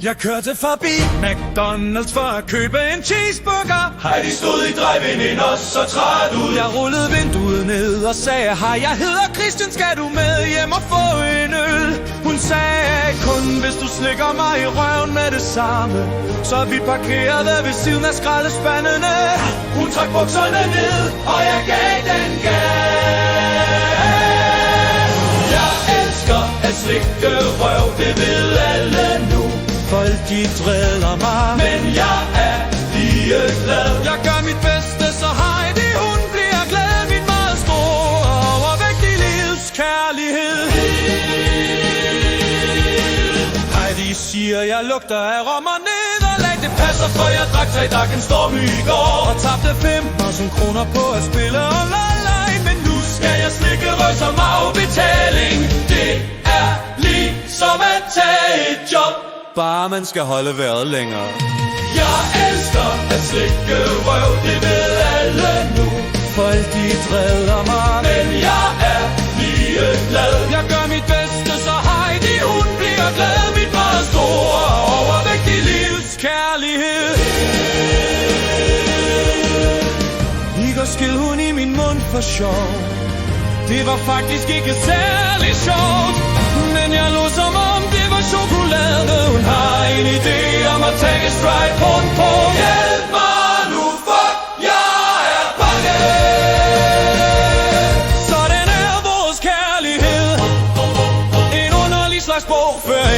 Jeg kørte forbi McDonald's for at købe en cheeseburger. Heidi stod i drive-in ind og så træt ud. Jeg rullede vinduet ned og sagde: hej, jeg hedder Christian, skal du med hjem og få en øl? Hun sagde: kun hvis du slikker mig i røven med det samme. Så vi parkerede ved siden af skraldespandene. Hun trak bukserne ned, og jeg gav den gas. Jeg elsker at slikke røv, det ved alle nu. Folk de driller mig, men jeg er lige glad. Jeg gør mit bedste, så Heidi hun bliver glad. Min meget store overvægtige livskærlighed. Heidi siger, jeg lugter af rom og nederlag. Det passer, for jeg drak sig i dagen storm i går. Og tabte 15.000 kroner på at spille online. Men nu skal jeg slikke røv som afbetaling. Det er ligesom at tage et job. Bare man skal holde vejret længere. Jeg elsker at slikke røv, det ved alle nu. Folk de driller mig, men jeg er lige glad. Jeg gør mit bedste, så Heidi hun bliver glad. Mit meget store overvægtige livskærlighed. I går skil hun i min mund for sjov. Det var faktisk ikke særlig sjovt, men jeg lå som om det var chokolade. Hun har en idé om at tage et strike rundt på. Hjælp mig nu, fuck, jeg er bange. Sådan er vores kærlighed. En underlig slags bogføring.